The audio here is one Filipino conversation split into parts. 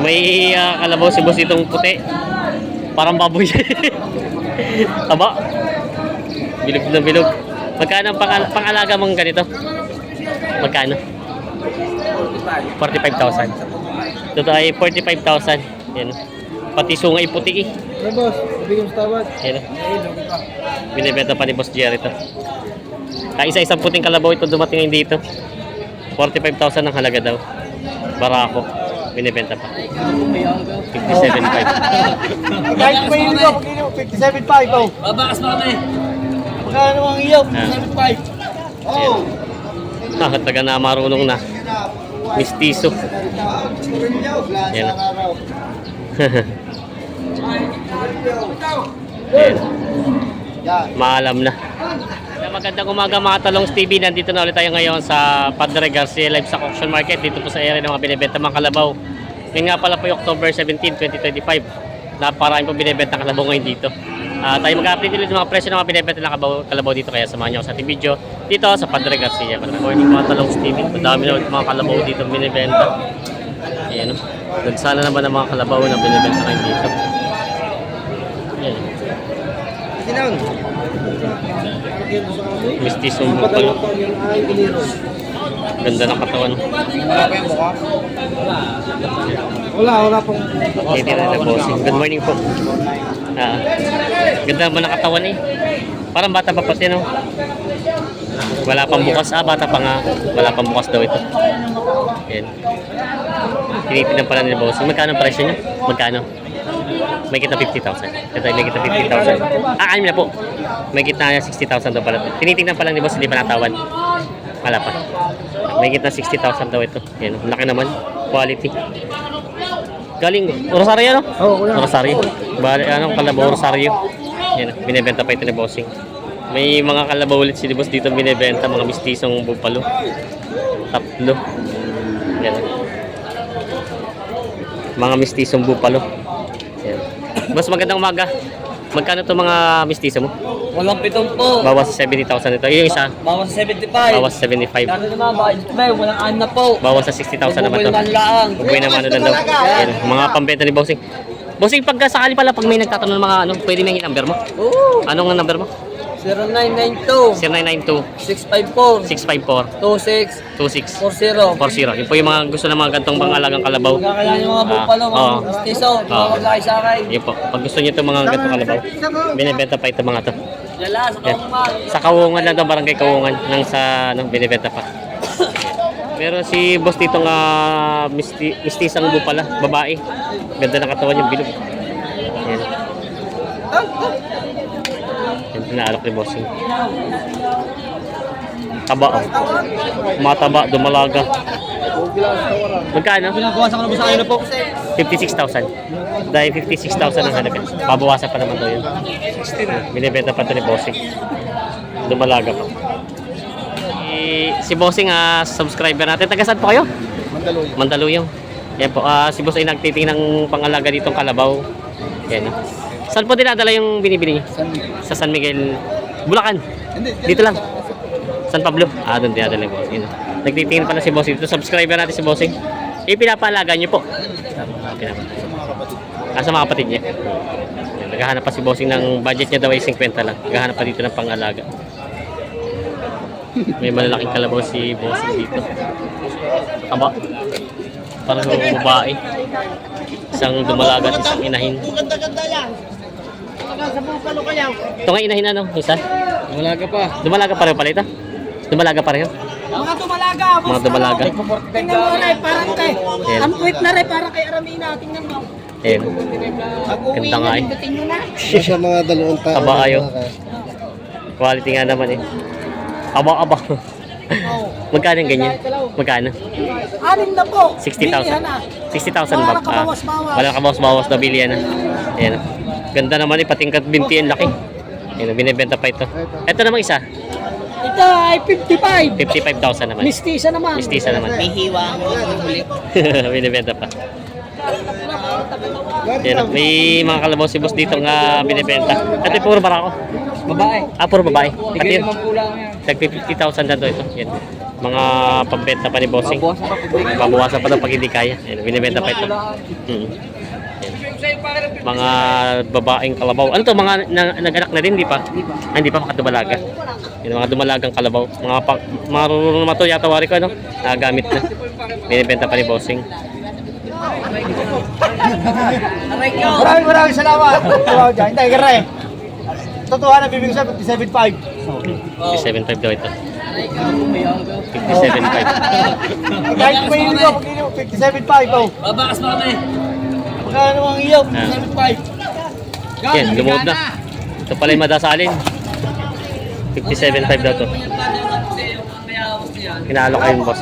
May kalabaw si boss itong puti. Parang baboy. Taba. Bilog na bilog. Magkano ang pang-alaga mong ganito? Magkano? 45,000. Ito ay 45,000. Yan. Pati sungay puti eh. Boss, bigyan sa tawad. Yan. Binibenta pa ni Boss Jerry ito. Isa-isang puting kalabaw ito dumating ngayon dito. 45,000 ang halaga daw. Barako. Binibenta pa. 57,500. Kahit pa yun ako, 57.5 oh. Babakas pa kami. Magkano ang iyo? 57.5. Oh. Taga na marunong na. Mistiso. Yan. Yan. Maalam na. Magandang umaga mga Talongs TV. Nandito na ulit tayo ngayon sa Padre Garcia Livestock Auction Market dito po sa area ng mga binibenta mga kalabaw. Ngayon nga pala po yung October 17, 2025. Napakarami po binibenta ng kalabaw ngayon dito. Tayo mag-update ulit ng mga presyo ng mga binibenta ng kalabaw dito, kaya samahan nyo ako sa ating video dito sa Padre Garcia. Good morning mga Talongs TV. Madami na ulit mga kalabaw dito binibenta. Ayan o. Nagsana naman ang mga kalabaw na binibenta ngayon dito. Ayan. Mistisong bupalo. Ganda ng katawan. Wala pong. Hindi na bossing. Good morning po. Ganda naman ng katawan eh. Parang bata pa pati no. Wala pang bukas. Bata pa nga. Wala pang bukas daw ito. Ayan. Tinitignan pala nila bossing. Magkano ang presyo niya? Magkano? May kita 50,000. Ito ay may kita 50,000. Anim na po. May kita 60,000 daw pala. Tinitignan pa lang ni boss, hindi pa natawan. Wala pa. May kita 60,000 daw ito. Yan, laki naman. Quality. Galing Rosario no? Oo, Rosario. Bale, kalabaw Rosario. Yan, binebenta pa ito ni bossing. May mga kalabaw ulit si boss dito binebenta, mga mistisong bupalo. Tatlo. Yan. Mga mistisong bupalo. Yan. Mas magandang umaga. Magkano to mga mistiso mo? Walang pitong po. Bawas sa 70,000 ito. Yung isa, Bawas sa 75. bawas sa 75. Dati naman, bakit ito ba? Walang ano na po. Bawas sa 60,000 naman to. Bubuhay naman lang. Bubuhay naman ano lang daw. Yan, mga pambenta ni Bossing. Bossing, pagka sakali pala, pag may nagtatanong ng mga ano, pwede may number mo? Oo. Anong number mo? 0992 0992 654 654 26 26 40. 40. Yun po yung mga gusto ng mga gantong pang-alagang kalabaw. Kailangan yung mga bupalo, oo. mga mistiso, maglaki sa akin. Yun po. Pag gusto nyo itong mga gantong kalabaw, binibenta pa ito mga to. Lala, sa Yan. kaungan. Sa Kawungan lang daw, barangay Kawungan, nang sa binibenta pa. Pero si boss dito nga mistisang bupala, babae. Ganda ng katawan yung bilog. Yan. Yan, pinaalok ni bossing. Taba oh. Mataba, dumalaga. Magkano? Pinabawasan ko na po sa kanila po. 56,000. Dahil 56,000 ang halaga. Babawasan pa naman daw yun. Binibenta pa ito ni bossing. Dumalaga pa. Si bossing, subscriber natin. Taga saan po kayo? Mandaluyong. Mandaluyong. Yan po. Si boss ay nagtiting ng pangalaga ditong kalabaw. Yan. Saan po dinadala yung binibili niyo? Sa San Miguel, Bulacan. Dito lang. San Pablo. Doon dinadala yung boss. Yan. Nagtitingin pala si bossing. Ito subscriber natin si bossing. Pinapalaga niyo po. Sa mga kapatid niya. Yan. Naghahanap pa si bossing ng budget niya daw ay 50 lang. Naghahanap pa dito ng pangalaga. May malalaking kalabaw si bossing dito. Taba. Parang babae. Isang dumalaga at isang inahin. Ganda-ganda yan. Sa bupalo kaya. Ito nga inahin ano? Isa? Dumalaga pa. Dumalaga pa rin pala ito? Dumalaga pa rin? Mga dumalaga. Mga dumalaga. Tingnan mo rin, parang kay. Yan. Ang kuwit na rin, parang kay Aramina. Tingnan mo. Ayan. Pag-uwi Ganda nga na, eh. limbutin nyo na. Sa mga dalawang taon. Taba kayo. Quality nga naman eh. Aba. Oh. Magkano yung ganyan? Magkano? 6 na po. 60,000. Bilihan na. 60,000 ba? Wala kabawas-bawas. Wala kabawas-bawas na bilihan na. Ayan. Ganda naman eh. Patingkat binti ang laki. Ayan. Binibenta pa ito. Ito namang isa. Ito ay 55. 55,000 naman. Mistisa naman. Mistisa naman. May hiwa ang Binibenta pa. Ayan. May mga kalabaw si boss dito nga binibenta. Ito yung puro barako. Babae. Puro babae. At Tigil yun. naman kulang yan. Tag 50,000 na to ito. Yan. Mga pambenta pa ni Bossing. Babawasan pa po. Babawasan pa daw pag hindi kaya. Ayan, binibenta pa ito. Hmm. Ayan. Mga babaeng kalabaw. Ano to? Mga nag-anak na din, di pa? Ah, hindi pa, makadumalaga. Yan, mga dumalagang kalabaw. Mga marunong naman to, yata wari ko, ano? Nagagamit na. Binibenta pa ni Bossing. Maraming salamat. Hindi, garay. Totoo na, bibigyan sa 57.5. 57.5 daw ito. 57.5. Kahit pa yun ko, 57.5. Oh. Babakas pa kami. Magkano ang iyo? 57.5. Yan, lumuhod na. Ito pala yung madasalin. 57.5 daw to. Kinalo kayo yung boss.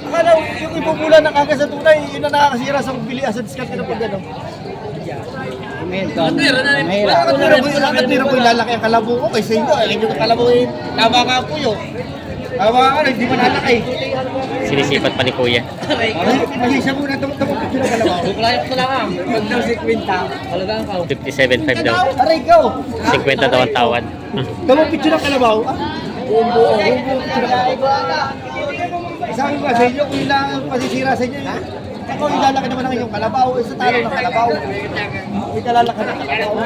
Akala, yung ipupula ng kaga sa tunay, yun na nakakasira sa pagbilian sa discount na pag gano'n. Nakatira po ilalaki ang kalabo ko kaysa inyo. Yung kalabo yung tama nga po yun. Tama nga, hindi man lalaki. Sinisipat pa ni Kuya. Malisa mo na tumutamo picture ng kalabaw. Buklayan ko lang ang. Pag daw si Quinta, talagang ka. 57.5 daw. Aray, go! 50 daw ang tawad. Tamo picture ng kalabaw. Buong picture ng kalabaw. Sabi ko sa inyo, kung ilang pasisira sa inyo, ako ilalaki naman ang inyong kalabaw, isa talo ng kalabaw. May kalalaki ng kalabaw.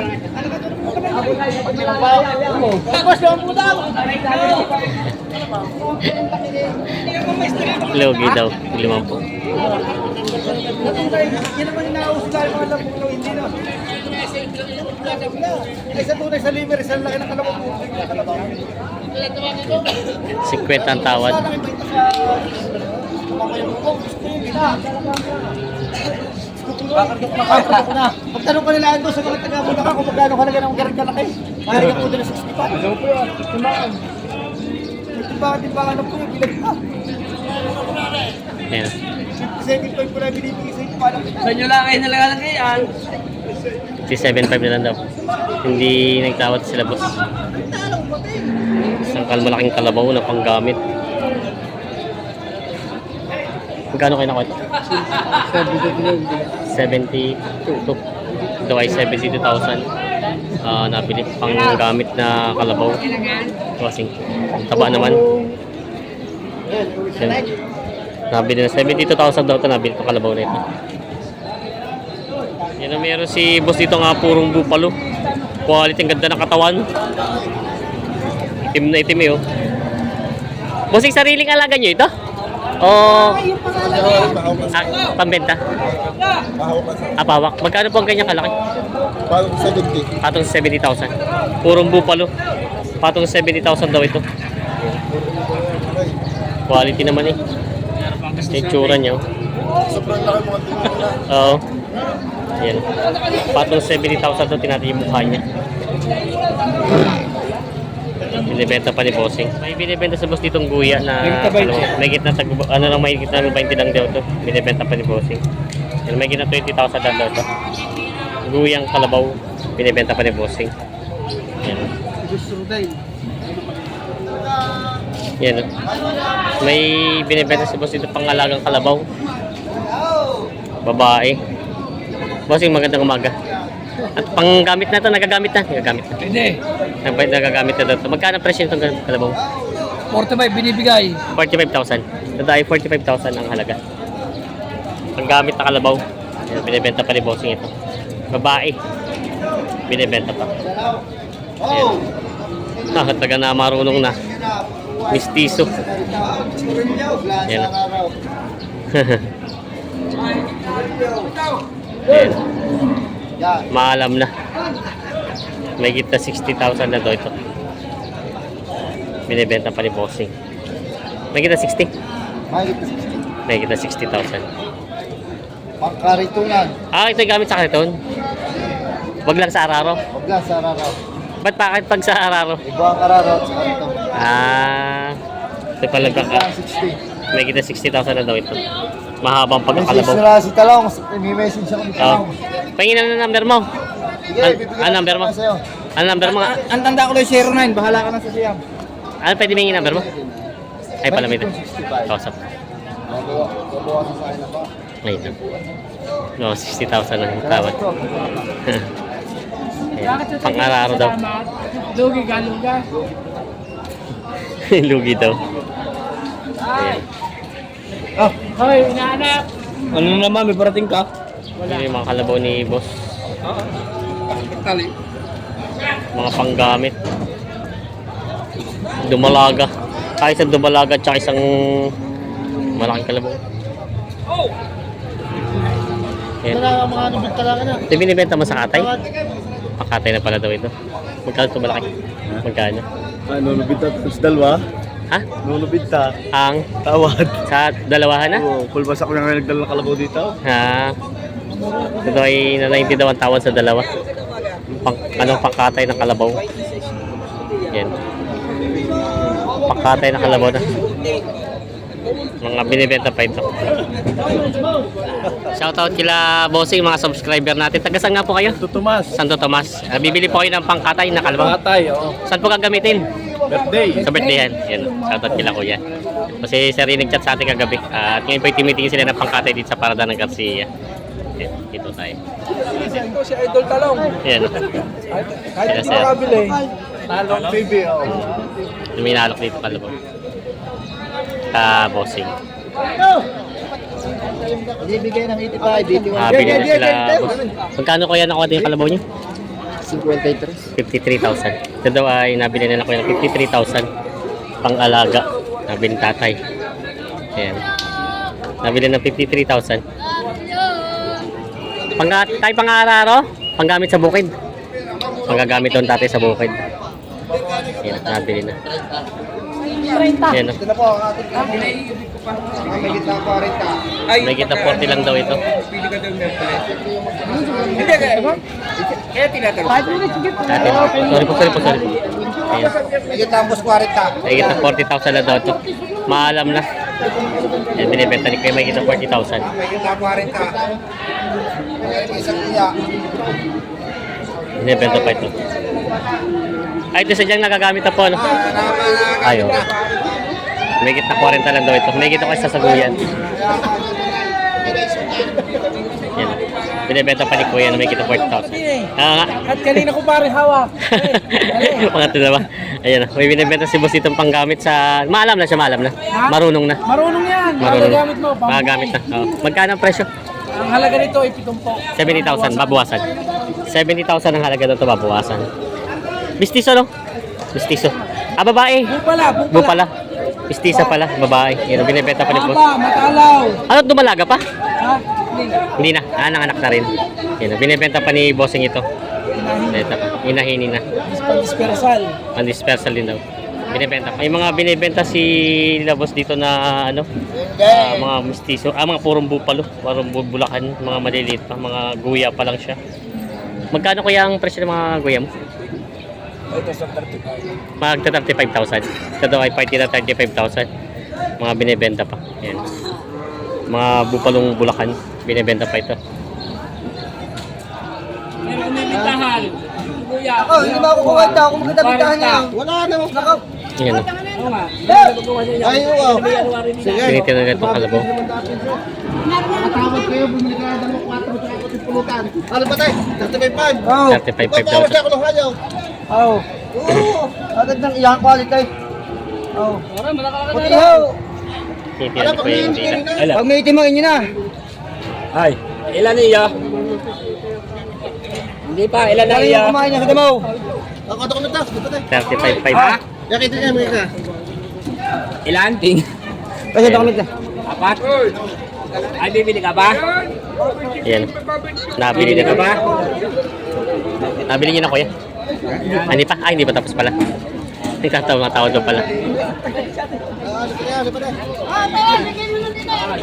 Tapos lang po daw! Logi daw, 50. Yan naman yung nakausulan yung mga lambong nung hindi na. Isa tunay sa liver, isa laki ng kalabaw. 50 ang tawad. Pagtanong ka nila ando sa mga taga-Bulacan kung magkano ka ng garang kalaki. Kaya ka po din ng 65. Timbangan na po yung bilag pa. Ayan. Second point ko na binibigay sa inyo. Paano Sa inyo lang kayo nalalagyan. 57.5 na lang daw. Hindi nagtawad sila boss. Isang malaking kalabaw na panggamit. Magkano kayo nakuha ito? 72. Ito ay 72,000. Nabili pang gamit na kalabaw. Kasing taba naman. Yan. Nabili na 72,000 daw ito. Nabili ito kalabaw na ito. Yan ang meron si boss dito nga purong bupalo. Quality, ang ganda ng katawan. Itim na itim eh oh. Bossing, sariling alaga nyo ito? O pambenta? Pawak. Magkano po ang ganyang kalaki? Parang 70. Patong 70,000. Purong bupalo. Patong 70,000 daw ito. Quality naman eh. Yung tsura niya. Sobrang laki mga tingin na. Oo. Yan. Patong 70,000 daw tinatin yung mukha niya. Binibenta pa ni Bossing. May binibenta sa boss ditong guya na may gitna tag ano lang may gitna ng 20 lang daw to. Binibenta pa ni Bossing. Yan, may gitna 20,000 lang daw to. Guyang kalabaw binibenta pa ni Bossing. Yan. Yan. May binibenta sa boss dito pangalagang kalabaw. Babae. Bossing, magandang umaga. At panggamit na ito, nagagamit na. Nagagamit na. Hindi. Nagagamit na ito. Magkano ang presyo itong kalabaw? 45 binibigay. 45,000. Ito ay 45,000 ang halaga. Panggamit na kalabaw. Yan, binibenta pa ni Bossing ito. Babae. Binibenta pa. Ayan. Taga na marunong na. Mistiso. Yan. Yan. Maalam na. May kita 60,000 na daw ito. Binibenta pa ni Bossing. May kita 60? May kita 60,000. Pangkaritunan. Ito yung gamit sa kariton? Wag lang sa araro? Huwag lang sa araraw. Ba't bakit pag sa araro? Iba ang araraw at sa karito. Ito pala baka. 60. May kita 60,000 na daw ito. Mahabang pagkakalabaw. Message na si Talong. May message ako ni Talong. Pahingin na number mo. Sige, bibigyan Ano number mo? ko sa'yo. Ano number mo? Ang tanda ko lang 09. Bahala ka na sa siyam. Ano pwede may number mo? Ay pala may ito. 65. Kausap. Babawasan sa akin na ba? Ayun na. No, 60,000 na yung tawad. Ayan. Pang-araro daw. Lugi ka, luga. Lugi daw. Ayan. Hoy, inaanak. Ano naman, may parating ka? Wala. Yung mga kalabaw ni boss. Tali. Mga panggamit. Dumalaga. Kaya isang dumalaga at isang malaking kalabaw. Ayan. Wala ka mga nabit talaga na. Ito binibenta mo sa katay? Pakatay na pala daw ito. Magkano ito malaki? Magkano? Ano, nubita tapos dalawa? Ha? Nubita. Ang Tawad. sa dalawahan na? Oo, pulbas ako na ngayon nagdala ng kalabaw dito. Ha? Ito ay na-90 daw ang tawad sa dalawa. Pangkatay ng kalabaw. Yan. Pangkatay ng kalabaw na. Mga binibenta pa ito. Shoutout kila bossing, mga subscriber natin. Taga saan nga po kayo? Tutumas. Santo Tomas. Bibili po kayo ng pangkatay na kalabaw. Patay, oo. Saan po gagamitin? Birthday. Sa birthday yan. Yan. Shoutout kila kuya. Kasi sir yung nag-chat sa atin kagabi. At ngayon po timitingin sila ng pangkatay dito sa Parada ng Garcia. Yan. Dito tayo. Ito si Idol Talong. Yan. Kahit Sila, hindi sir. makabili. Talong TV, oo. Luminalok dito kalabaw. Bossing. Bibigay ng 85, 81. Bili na sila boss. Magkano kuya nakuha din yung kalabaw niyo? 53. 53,000. Ito daw ay nabili na kuya ng 53,000 pang-alaga. Nabili ni tatay. Ayan. Nabili ng 53,000. Tayo pang-araro? Panggamit sa bukid. Panggagamit doon tatay sa bukid. Ayan, nabili na. Ayan, Ito na po ang ating may gitna 40. may kita 40 lang daw ito. Pili ka daw ng palit. Hindi ka ba? Kaya tinatanong. Sorry po. Ayan. May gitna ang 40. May kita 40,000 na daw ito. Maalam na. Ayan, binibenta ni Kuya may kita 40,000. May gitna 40. May isang kuya. Binibenta pa ito. Ay, ito sadyang nagagamit na po, no? Ayaw. May kita 40 lang daw ito. May kita ko sa saguyan. Yan. Binibenta pa ni Kuya na may kita 40,000. Nga. At kanina ko pare hawak. Mga ito naman. Ayan, may binibenta si boss itong panggamit sa... Maalam na siya, maalam na. Marunong na. Marunong yan. Marunong. Magagamit mo. Magagamit na. Oo. Magkano ang presyo? Ang halaga nito ay 70. 70,000, babawasan. 70,000 ang halaga doon, babawasan. Mistiso, no? Mistiso. Babae. Bupala. Mistisa pala, babae. Yan, binibenta pa ni boss. Aba, matalaw. Ano, dumalaga pa? Ha? Hindi. Hindi na. Nanganak na rin. Yan, binibenta pa ni bossing ito. Ito, inahini na. Dispersal. Ang dispersal din daw. Binibenta pa. Yung mga binibenta si boss dito na ano, mga mistiso, mga purong bupalo, purong bulakan, mga maliliit pa, mga guya pa lang siya. Magkano kaya ang presyo ng mga guya mo? Ito sa 35. Magta 35,000. Ito daw ay party na 35,000. Mga binibenta pa. Yan. Mga bupalong bulakan, binibenta pa ito. Meron may bitahan. Kuya. Ako, hindi ba ako kuwanta? Ako magkatabitan niya. Wala na. Naka. Yan. Oo nga. Ay, oo. Sige. Tinitin na itong kalabaw. Matawad kayo, bumili ka ng 4 sa kapatid pulutan. Ano ba tayo? 35,500. Oo. 35,500 Bawas daw. ako ng hayaw. Oo. Oo. Agad ng iyang quality. Oo. Ora, malaka ka Puti ho. Tinitin na ko yung dila. Pag may itimangin nyo na. Ay, ilan niya? Hindi pa, ilan na Kaya niya? yung kumain niya sa damaw. Ako ito ko na tayo. 35,500. Yakita niya, may ka. Ilan? Ting? Kasi ito ko na. Apat? Ay, bibili ka ba? Yan. Nabili na ba? Nabili niyo na kuya? Hindi pa? Ay, hindi pa tapos pala. Nagkatawa daw pala. Ano pa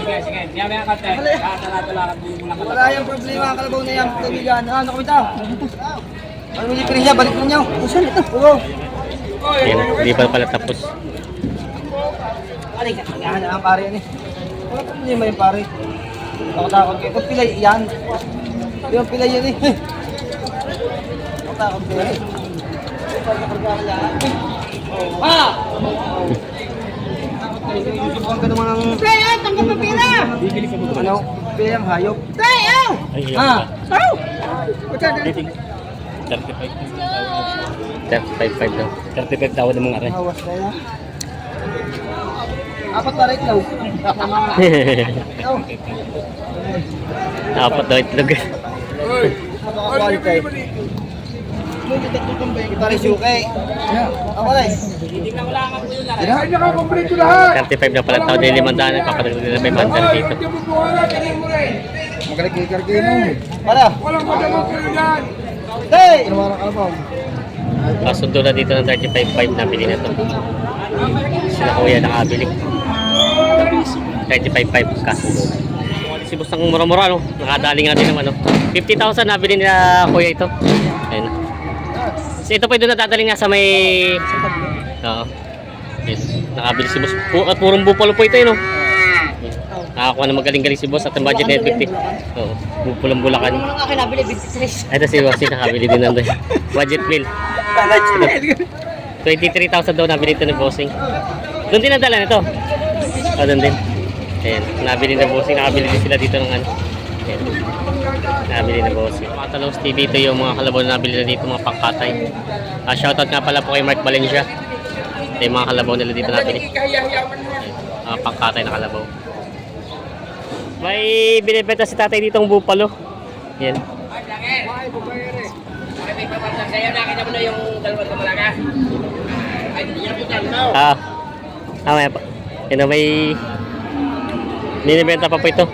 yan? Sige. Maya ka, te. Tala-tala mo na ka. Wala yung problema ang kalabaw na yan. Kaibigan. Ano kami tao? Ano mo yung niya? Balik ninyo. Saan ito? Oo. Yan. Hindi pa pala tapos. Ano yan? Ang pare yan eh. Wala problema yung pare. Takot kayo. Kung pilay yan. Yung pilay yan eh. Takot kayo eh. Ah! Susubukan ka naman ng... Tayo, tanggap mo pila! Ano? Pilay ang hayop. Tayo! Ay, yun. Ah! Tayo! 35,500 daw. 35,000 ng mga rin. Hawas kaya. Apat na rin daw. Dapat daw itlog. Napaka-quality. Ito rin suke. Ako rin. Kaya niya ka kompleto lahat. 35 na pala taon din 500 nagpapadagdag nila 500 dito. Magaling-kargay mo. Para. Walang madamang kayo dyan. Hey! Ano ka ba? Kasundo na dito ng 35.5 na bili na to. Sila kuya nakabili. 35.5 kasundo. Si boss ng mura-mura no. Nakadali nga din naman no. 50,000 nabili nila kuya ito. Ayun. So ito pa doon natadaling nga sa may oo. Yes. Nakabili si boss. Purong bupalo po ito no. Nakakuha na magaling-galing si boss at ang budget na 50. Oo. Bupulang Bulacan. Ano nga kinabili? 23. Ito si boss nakabili din nandun. Budget meal. 23,000 daw nabili ito ng bossing. Doon din nadala nito. O doon din. Ayan. Nabili na bossing. Nakabili din sila dito ng ano. Ayan. Nabili na bossing. Mga Talong TV ito yung mga kalabaw na nabili na dito mga pangkatay. Shoutout nga pala po kay Mark Valencia. Ito yung mga kalabaw nila dito nabili. Mga pangkatay na kalabaw. May binibenta si tatay ditong bupalo. Yan. Sa'yo nakita mo na yung dalawang kamalaga. Ay, yan po dyan, no? Mamaya pa. Yan may binibenta pa po ito.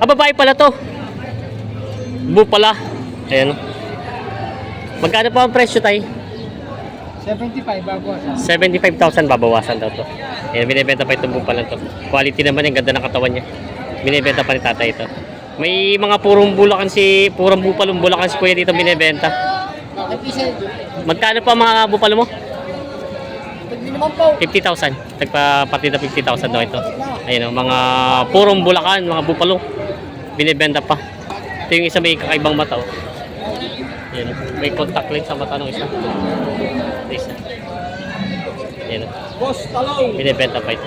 Babae pala to. Bupala. Ayan. Magkano pa ang presyo tay? 75 babawasan. 75,000 babawasan daw to. Ayan, binibenta pa itong bupala to. Quality naman yung ganda ng katawan niya. Binibenta pa ni tatay ito. May mga purong bupalong Bulacan si kuya dito binibenta. Magkano pa mga bupalo mo? Hindi naman po. 50,000. Pati na 50,000 daw ito. Ayun o, mga purong Bulacan, mga bupalo. Binibenta pa. Ito yung isa may kakaibang mata. Oh. Ayun, may contact lens sa mata ng isa. Isa. Ayun o. Boss, talong. Binibenta pa ito.